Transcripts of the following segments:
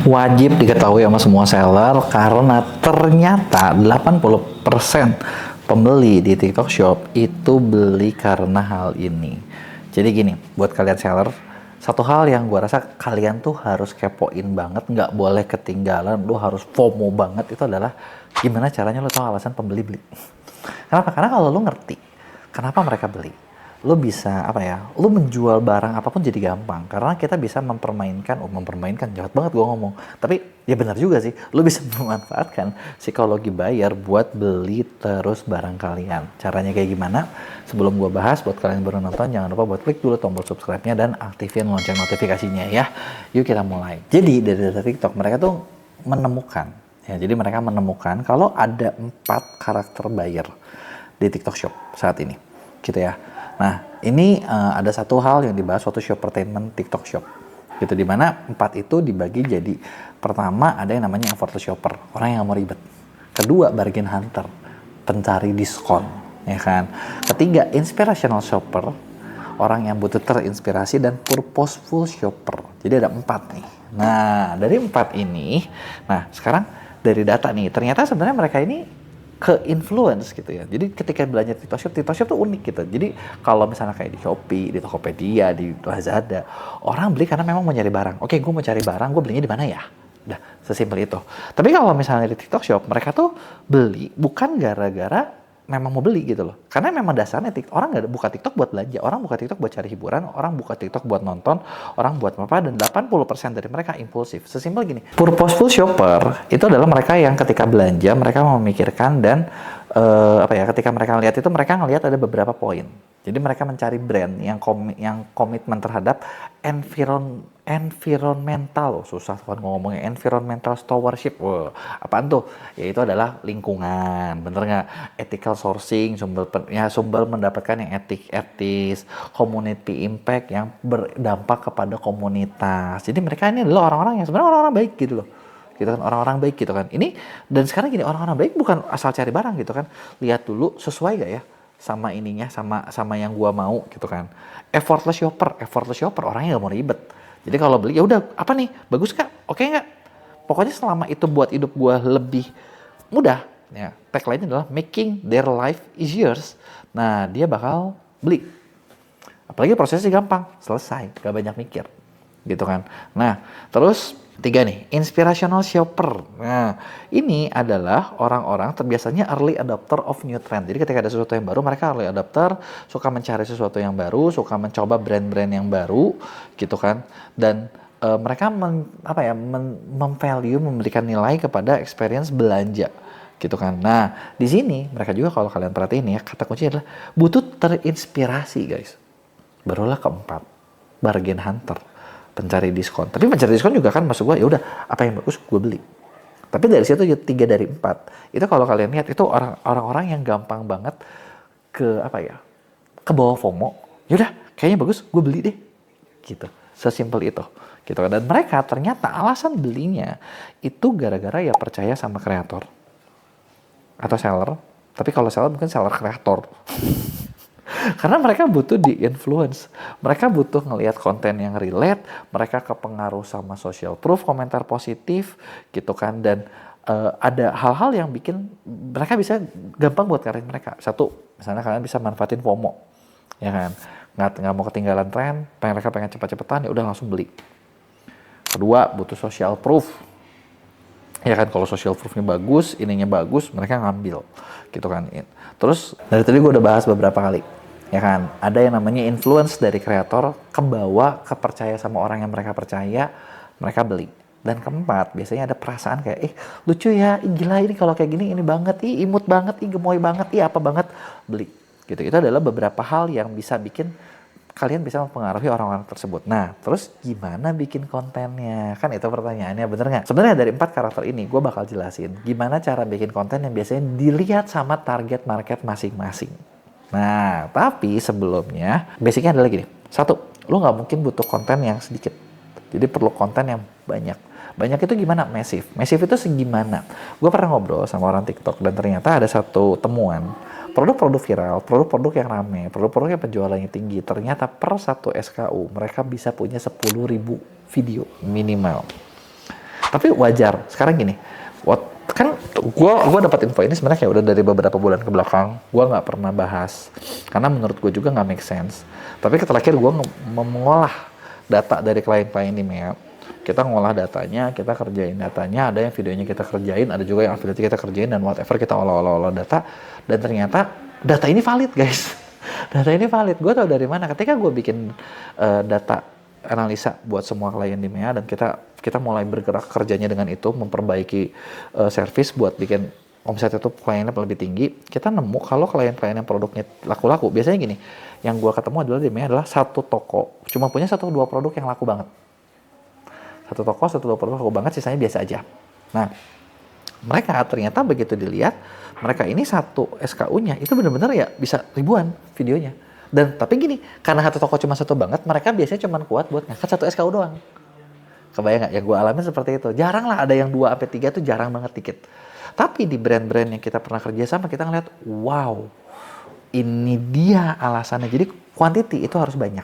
Wajib diketahui sama semua seller karena ternyata 80% pembeli di TikTok Shop itu beli karena hal ini. Jadi gini, buat kalian seller, satu hal yang gua rasa kalian tuh harus kepoin banget, nggak boleh ketinggalan, lu harus FOMO banget, itu adalah gimana caranya lu tahu alasan pembeli beli. Kenapa? Karena kalau lu ngerti kenapa mereka beli, lu bisa lu menjual barang apapun jadi gampang karena kita bisa mempermainkan jahat banget gua ngomong, tapi ya benar juga sih, lu bisa memanfaatkan psikologi buyer buat beli terus barang kalian. Caranya kayak gimana? Sebelum gua bahas, buat kalian yang baru nonton jangan lupa buat klik dulu tombol subscribe-nya dan aktifin lonceng notifikasinya ya. Yuk kita mulai. Jadi dari data TikTok mereka tuh menemukan kalau ada 4 karakter buyer di TikTok Shop saat ini gitu ya. Nah, ini ada satu hal yang dibahas waktu Shoppertainment TikTok Shop. Gitu, dimana 4 itu dibagi jadi, pertama ada yang namanya effortless shopper, orang yang mau ribet. Kedua, bargain hunter, pencari diskon, ya kan. Ketiga, inspirational shopper, orang yang butuh terinspirasi, dan purposeful shopper. Jadi ada 4 nih. Nah, dari 4 ini, nah sekarang dari data nih, ternyata sebenarnya mereka ini ke-influence gitu ya. Jadi ketika belanja TikTok Shop tuh unik gitu. Jadi kalau misalnya kayak di Shopee, di Tokopedia, di Lazada, orang beli karena memang mau nyari barang. Oke, gue mau cari barang, gue belinya di mana ya? Udah, sesimpel itu. Tapi kalau misalnya di TikTok Shop, mereka tuh beli bukan gara-gara memang mau beli gitu loh. Karena memang dasarnya orang nggak buka TikTok buat belanja, orang buka TikTok buat cari hiburan, orang buka TikTok buat nonton, orang buat apa, dan 80% dari mereka impulsif. Sesimpel gini, purposeful shopper itu adalah mereka yang ketika belanja mereka memikirkan dan ketika mereka lihat itu mereka ngelihat ada beberapa poin. Jadi mereka mencari brand yang komitmen terhadap environmental, susah kan ngomongnya, environmental stewardship. Wow, apaan tuh? Ya itu adalah lingkungan, bener nggak? Ethical sourcing, sumber mendapatkan yang etis, community impact yang berdampak kepada komunitas. Jadi mereka ini adalah orang-orang yang sebenarnya orang-orang baik gitu loh. Gitu kan, orang-orang baik gitu kan. Ini dan sekarang gini, orang-orang baik bukan asal cari barang gitu kan. Lihat dulu sesuai gak ya sama ininya, sama yang gua mau gitu kan. Effortless shopper orangnya gak mau ribet. Jadi kalau beli ya udah, apa nih? Bagus kak? Oke nggak? Pokoknya selama itu buat hidup gua lebih mudah. Ya, tagline-nya adalah making their life easier. Nah, dia bakal beli. Apalagi prosesnya gampang, selesai, gak banyak mikir. Gitu kan. Nah, terus 3 nih, inspirational shopper. Nah, ini adalah orang-orang biasanya early adopter of new trend. Jadi ketika ada sesuatu yang baru, mereka early adopter, suka mencari sesuatu yang baru, suka mencoba brand-brand yang baru, gitu kan. Dan mereka memvalue, memberikan nilai kepada experience belanja, gitu kan. Nah, di sini mereka juga kalau kalian perhatiin ya, kata kunci adalah butuh terinspirasi, guys. Barulah keempat, bargain hunter, pencari diskon. Tapi pencari diskon juga kan maksud gue ya udah apa yang bagus gue beli. Tapi dari situ 3 dari 4 itu kalau kalian lihat itu orang-orang yang gampang banget ke bawah FOMO. Ya udah kayaknya bagus gue beli deh. Gitu. Sesimpel itu. Gitu. Dan mereka ternyata alasan belinya itu gara-gara ya percaya sama kreator atau seller. Tapi kalau seller mungkin seller kreator. Karena mereka butuh di-influence, mereka butuh ngelihat konten yang relate, mereka kepengaruh sama social proof, komentar positif, gitu kan, dan ada hal-hal yang bikin mereka bisa gampang buat karir mereka. Satu, misalnya kalian bisa manfaatin FOMO, ya kan, nggak mau ketinggalan tren, mereka pengen cepat-cepatan, ya udah langsung beli. Kedua, butuh social proof, ya kan, kalau social proofnya bagus, ininya bagus, mereka ngambil, gitu kan. Terus dari tadi gue udah bahas beberapa kali. Ya kan, ada yang namanya influence dari kreator kebawa kepercaya sama orang yang mereka percaya, mereka beli. Dan keempat, biasanya ada perasaan kayak, lucu ya, gila ini kalau kayak gini ini banget, imut banget, gemoy banget, apa banget, beli. Gitu. Itu adalah beberapa hal yang bisa bikin kalian bisa mempengaruhi orang-orang tersebut. Nah, terus gimana bikin kontennya? Kan itu pertanyaannya, bener nggak? Sebenarnya dari 4 karakter ini, gue bakal jelasin gimana cara bikin konten yang biasanya dilihat sama target market masing-masing. Nah, tapi sebelumnya, basicnya adalah gini. 1, lu nggak mungkin butuh konten yang sedikit. Jadi perlu konten yang banyak. Banyak itu gimana? Massive. Massive itu segimana? Gue pernah ngobrol sama orang TikTok, dan ternyata ada satu temuan. Produk-produk viral, produk-produk yang rame, produk-produk yang penjualannya tinggi, ternyata per 1 SKU, mereka bisa punya 10.000 video minimal. Tapi wajar. Sekarang gini, kan gua dapat info ini sebenarnya kayak udah dari beberapa bulan ke belakang. Gua nggak pernah bahas karena menurut gue juga nggak make sense. Tapi terakhir gue mengolah data dari klien-klien di MEA. Kita ngolah datanya, kita kerjain datanya, ada yang videonya kita kerjain, ada juga yang affiliate kita kerjain, dan whatever kita olah data, dan ternyata data ini valid guys. Data ini valid. Gue tau dari mana? Ketika gue bikin data analisa buat semua klien di MEA, dan kita mulai bergerak kerjanya dengan itu, memperbaiki service buat bikin omset itu kliennya lebih tinggi. Kita nemu kalau klien-klien yang produknya laku-laku, biasanya gini, yang gue ketemu adalah di MEA adalah satu toko cuma punya 1-2 produk yang laku banget. Satu toko 1-2 produk laku banget, sisanya biasa aja. Nah, mereka ternyata begitu dilihat, mereka ini satu SKU-nya itu benar-benar ya bisa ribuan videonya. Dan tapi gini, karena satu toko cuma satu banget, mereka biasanya cuma kuat buat ngangkat satu SKU doang. Kebayang nggak? Ya gue alamin seperti itu. Jarang lah ada yang 2-3 tuh, jarang banget, dikit. Tapi di brand-brand yang kita pernah kerja sama, kita ngeliat, wow, ini dia alasannya. Jadi quantity itu harus banyak,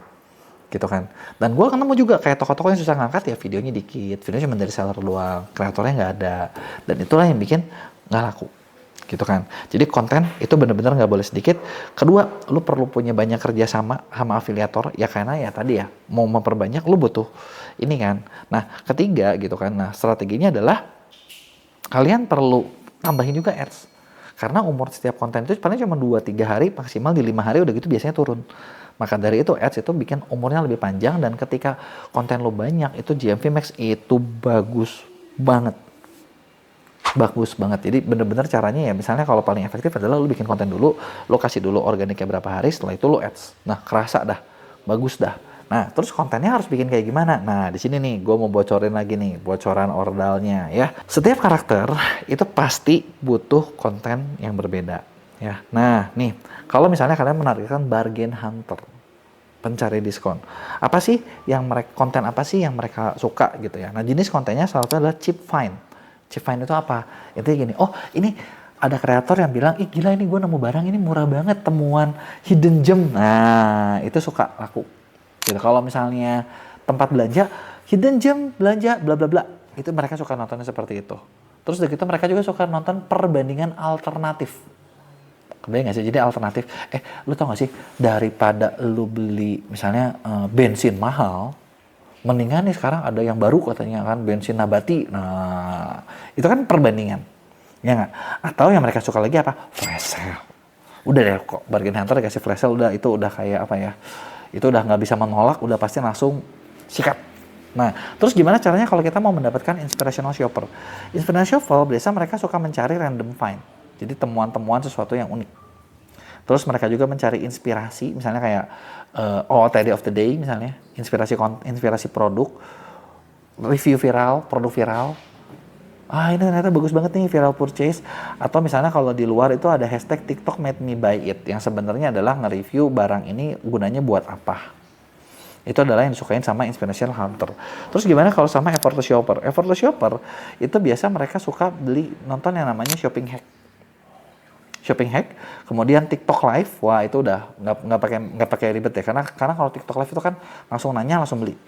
gitu kan. Dan gue ketemu juga kayak toko-toko yang susah ngangkat, ya videonya dikit, videonya cuma dari seller doang, kreatornya nggak ada. Dan itulah yang bikin nggak laku, gitu kan. Jadi konten itu benar-benar nggak boleh sedikit. Kedua, lu perlu punya banyak kerja sama afiliator, ya karena ya tadi ya, mau memperbanyak lu butuh ini kan. Nah, ketiga gitu kan, nah strateginya adalah kalian perlu tambahin juga ads. Karena umur setiap konten itu paling cuma 2-3 hari, maksimal di 5 hari udah gitu biasanya turun. Maka dari itu ads itu bikin umurnya lebih panjang, dan ketika konten lo banyak, itu GMV Max itu bagus banget. Bagus banget. Jadi bener-bener caranya ya, misalnya kalau paling efektif adalah lu bikin konten dulu, lu kasih dulu organiknya berapa hari, setelah itu lu ads. Nah, kerasa dah, bagus dah. Nah, terus kontennya harus bikin kayak gimana? Nah, di sini nih, gue mau bocorin lagi nih, bocoran ordalnya ya. Setiap karakter itu pasti butuh konten yang berbeda ya. Nah, nih, kalau misalnya kalian menargetkan bargain hunter, pencari diskon, apa sih yang konten apa sih yang mereka suka gitu ya? Nah, jenis kontennya salah satu adalah cheap find. Cheap find itu apa? Intinya gini, oh ini ada kreator yang bilang, ih gila ini gue nemu barang ini murah banget, temuan hidden gem. Nah, itu suka laku. Gitu. Kalau misalnya tempat belanja, hidden gem belanja bla bla bla, itu mereka suka nontonnya seperti itu. Terus dari itu mereka juga suka nonton perbandingan alternatif. Kebayang gak sih? Jadi alternatif, lu tau gak sih, daripada lu beli misalnya bensin mahal, mendingan nih sekarang ada yang baru katanya kan, bensin nabati. Nah, itu kan perbandingan. Ya nggak? Atau yang mereka suka lagi apa? Flash sale. Udah deh kok, bargain hunter dikasih flash sale, udah itu udah kayak apa ya? Itu udah nggak bisa menolak, udah pasti langsung sikat. Nah, terus gimana caranya kalau kita mau mendapatkan inspirational shopper? Inspirational shopper biasa mereka suka mencari random find. Jadi temuan-temuan sesuatu yang unik. Terus mereka juga mencari inspirasi, misalnya kayak OOTD of the day misalnya, inspirasi produk, review viral, produk viral. Ini ternyata bagus banget nih, viral purchase. Atau misalnya kalau di luar itu ada hashtag TikTok made me buy it, yang sebenarnya adalah nge-review barang ini gunanya buat apa. Itu adalah yang disukain sama inspirational hunter. Terus gimana kalau sama effortless shopper? Effortless shopper itu biasa mereka suka nonton yang namanya shopping hack, kemudian TikTok live. Wah, itu udah nggak pakai ribet ya, karena kalau TikTok live itu kan langsung nanya langsung beli.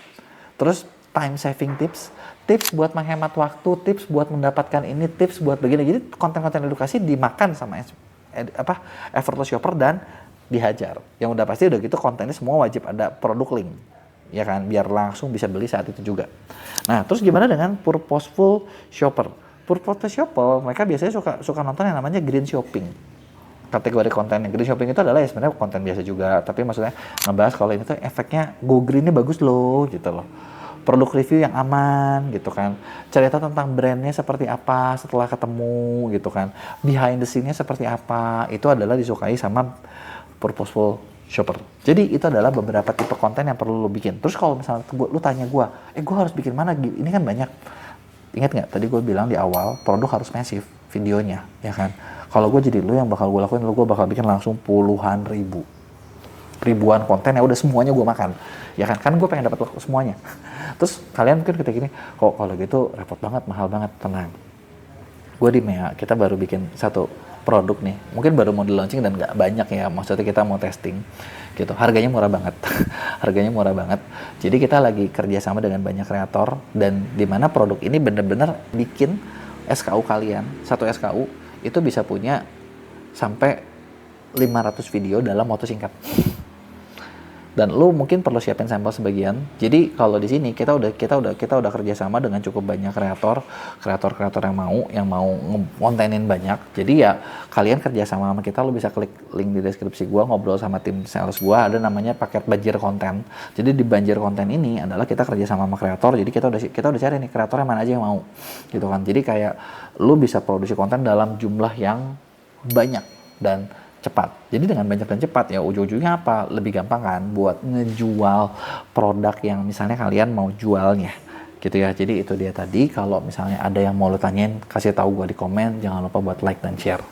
Terus time saving tips buat menghemat waktu, tips buat mendapatkan ini, tips buat begini. Jadi konten-konten edukasi dimakan sama effortless shopper dan dihajar. Yang udah pasti udah gitu kontennya semua wajib ada produk link, ya kan, biar langsung bisa beli saat itu juga. Nah, terus gimana dengan purposeful shopper? Purposeful shopper mereka biasanya suka nonton yang namanya green shopping. Kategori konten yang green shopping itu adalah ya sebenarnya konten biasa juga, tapi maksudnya ngebahas kalau ini tuh efeknya go greennya bagus loh, gitu loh. Produk review yang aman, gitu kan. Cerita tentang brandnya seperti apa setelah ketemu, gitu kan. Behind the scene-nya seperti apa, itu adalah disukai sama purposeful shopper. Jadi itu adalah beberapa tipe konten yang perlu lo bikin. Terus kalau misalnya lu tanya gue harus bikin mana? Ini kan banyak. Ingat nggak tadi gue bilang di awal, produk harus massive videonya, ya kan? Kalau gue jadi lu, yang bakal gue lakuin, gue bakal bikin langsung ribuan konten ya udah semuanya gue makan, ya kan? Kan gue pengen dapat semuanya. Terus kalian mungkin ketika gini, kok kalau gitu repot banget, mahal banget. Tenang, gue di MEA, kita baru bikin satu produk nih, mungkin baru mau di launching dan nggak banyak ya, maksudnya kita mau testing gitu. Harganya murah banget, harganya murah banget. Jadi kita lagi kerjasama dengan banyak kreator, dan dimana produk ini bener-bener bikin SKU kalian, satu SKU itu bisa punya sampai 500 video dalam waktu singkat. Dan lu mungkin perlu siapin sampel sebagian. Jadi kalau di sini kita udah kerjasama dengan cukup banyak kreator yang mau ngontenin banyak. Jadi ya kalian kerjasama sama kita, lu bisa klik link di deskripsi gua, ngobrol sama tim sales gua, ada namanya paket banjir konten. Jadi di banjir konten ini adalah kita kerjasama sama kreator. Jadi kita udah cari nih kreatornya mana aja yang mau, gitu kan. Jadi kayak lu bisa produksi konten dalam jumlah yang banyak dan cepat. Jadi dengan banyak dan cepat ya ujung-ujungnya apa? Lebih gampang kan buat ngejual produk yang misalnya kalian mau jualnya. Gitu ya. Jadi itu dia tadi, kalau misalnya ada yang mau lo tanyain, kasih tahu gua di komen, jangan lupa buat like dan share.